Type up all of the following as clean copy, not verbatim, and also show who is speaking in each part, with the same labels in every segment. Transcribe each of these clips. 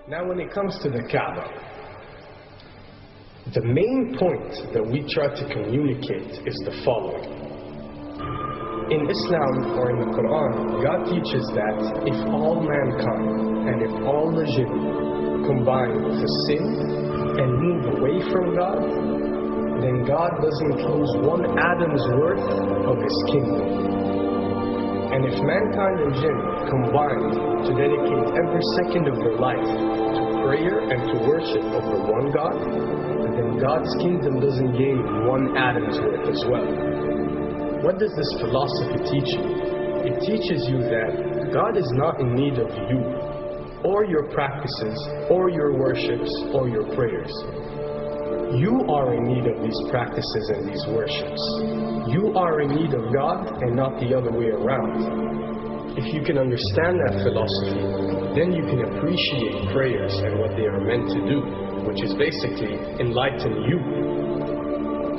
Speaker 1: Now when it comes to the Kabah, the main point that we try to communicate is the following. In Islam or in the Quran, God teaches that if all mankind and if all the jinn combine to sin and move away from God, then God doesn't lose one atom's worth of His kingdom. And if mankind and jinn combine to dedicate every second of their life to prayer and to worship of the one God, then God's kingdom doesn't gain one atom's worth as well. What does this philosophy teach you? It teaches you that God is not in need of you, or your practices, or your worships, or your prayers. You are in need of these practices and these worships. You are in need of God and not the other way around. If you can understand that philosophy, then you can appreciate prayers and what they are meant to do, which is basically enlighten you.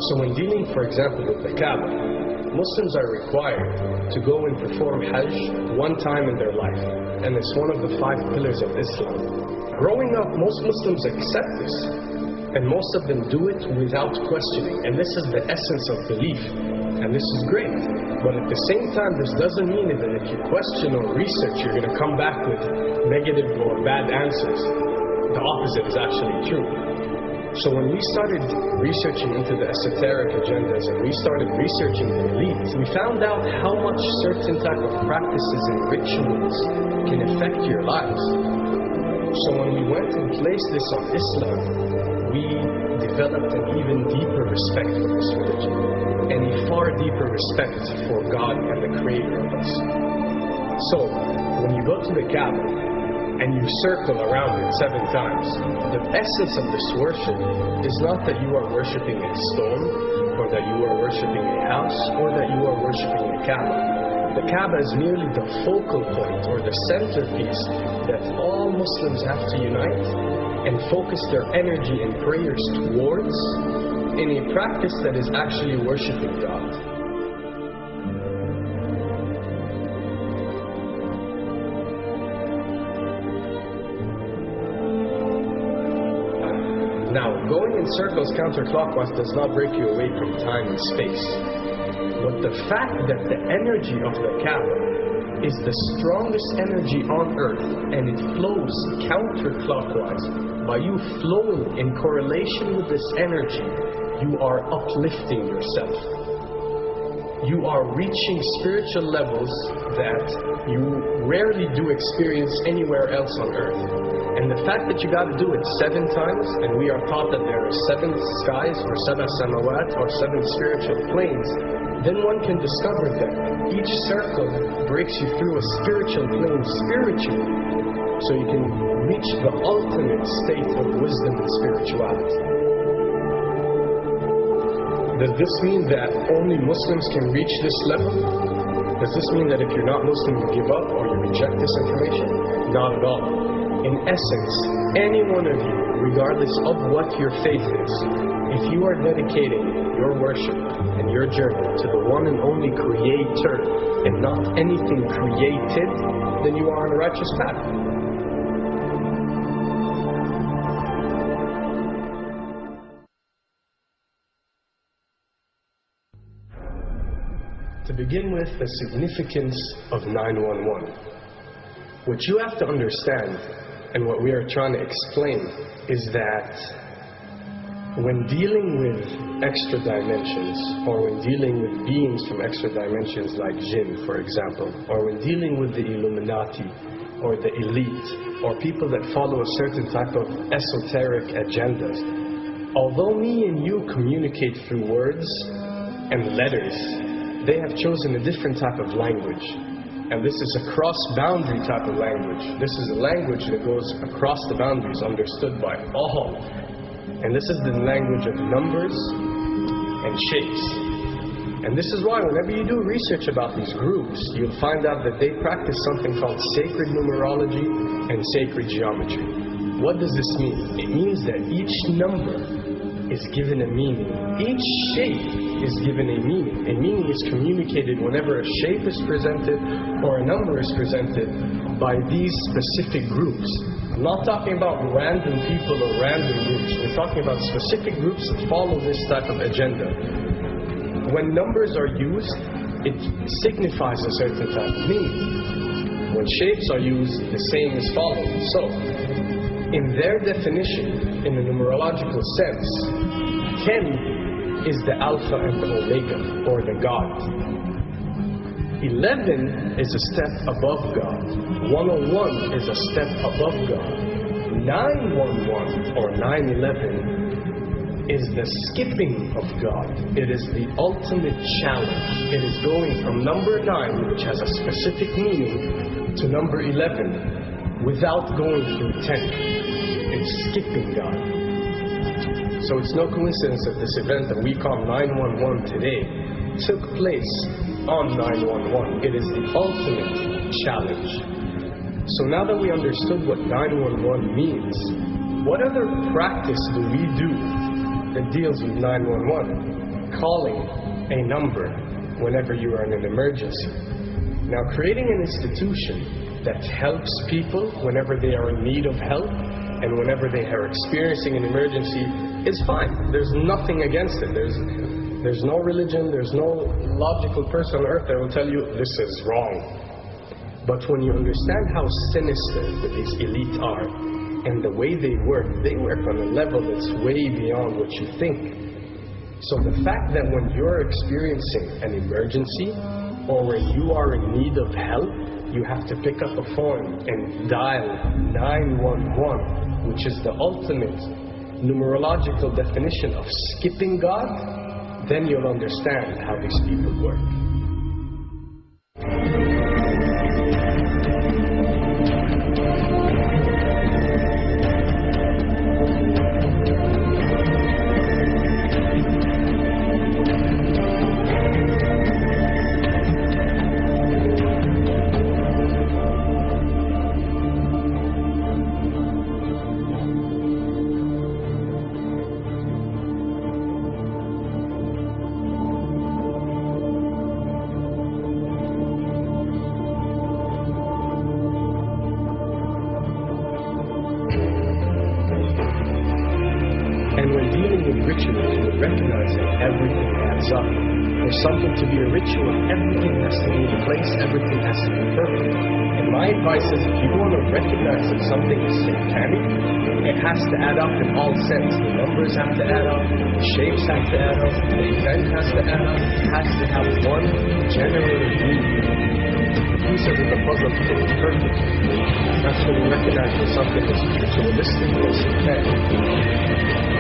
Speaker 1: So when dealing, for example, with the Kabah, Muslims are required to go and perform Hajj one time in their life, and it's one of the 5 pillars of Islam. Growing up, most Muslims accept this, and most of them do it without questioning, and this is the essence of belief, and this is great. But at the same time, this doesn't mean that if you question or research, you're going to come back with negative or bad answers. The opposite is actually true. So when we started researching into the esoteric agendas and we started researching the elite, we found out how much certain type of practices and rituals can affect your lives. So when we went and placed this on Islam, we developed an even deeper respect for this religion and a far deeper respect for God and the Creator of us. So when you go to the Kabah and you circle around it 7 times, the essence of this worship is not that you are worshipping a stone, or that you are worshipping a house, or that you are worshipping a Kabah. The Kabah is merely the focal point or the centerpiece that all Muslims have to unite and focus their energy and prayers towards in a practice that is actually worshipping God. Now, going in circles counterclockwise does not break you away from time and space. But the fact that the energy of the Kabah is the strongest energy on earth and it flows counterclockwise, by you flowing in correlation with this energy, you are uplifting yourself. You are reaching spiritual levels that you rarely do experience anywhere else on earth. And the fact that you got to do it 7 times, and we are taught that there are 7 skies, or 7 samawat, or 7 spiritual planes, then one can discover that each circle breaks you through a spiritual plane spiritually, so you can reach the ultimate state of wisdom and spirituality. Does this mean that only Muslims can reach this level? Does this mean that if you're not Muslim, you give up or you reject this information? Not at all. In essence, any one of you, regardless of what your faith is, if you are dedicating your worship and your journey to the one and only Creator and not anything created, then you are on a righteous path. To begin with, the significance of 911. What you have to understand, and what we are trying to explain, is that when dealing with extra dimensions, or when dealing with beings from extra dimensions like jinn, for example, or when dealing with the Illuminati, or the elite, or people that follow a certain type of esoteric agendas, although me and you communicate through words and letters, they have chosen a different type of language. And this is a cross-boundary type of language. This is a language that goes across the boundaries, understood by all. And this is the language of numbers and shapes. And this is why whenever you do research about these groups, you'll find out that they practice something called sacred numerology and sacred geometry. What does this mean? It means that each number is given a meaning. Each shape is given a meaning. A meaning is communicated whenever a shape is presented or a number is presented by these specific groups. I'm not talking about random people or random groups. We're talking about specific groups that follow this type of agenda. When numbers are used, it signifies a certain type of meaning. When shapes are used, the same is followed. So, in their definition, in a numerological sense, 10 is the Alpha and the Omega, or the God. 11 is a step above God. 101 is a step above God. 911 or 911 is the skipping of God. It is the ultimate challenge. It is going from number 9, which has a specific meaning, to number 11 without going through 10. It's skipping God. So it's no coincidence that this event that we call 911 today took place on 911. It is the ultimate challenge. So now that we understood what 911 means, what other practice do we do that deals with 911? Calling a number whenever you are in an emergency. Now, creating an institution that helps people whenever they are in need of help and whenever they are experiencing an emergency is fine. There's nothing against it. There's no religion, there's no logical person on earth that will tell you this is wrong. But when you understand how sinister these elite are and the way they work on a level that's way beyond what you think. So the fact that when you're experiencing an emergency or when you are in need of help, you have to pick up a phone and dial 911, which is the ultimate numerological definition of skipping God, then you'll understand how these people work. And when dealing with rituals, we're recognizing everything adds up. For something to be a ritual, everything has to be in place, everything has to be perfect. And my advice is, if you want to recognize that something is satanic, it has to add up in all sense. The numbers have to add up, the shapes have to add up, the event has to add up, it has to have one general meaning. The pieces of the puzzle to be perfect. That's when you recognize that something is ritualistic or satanic.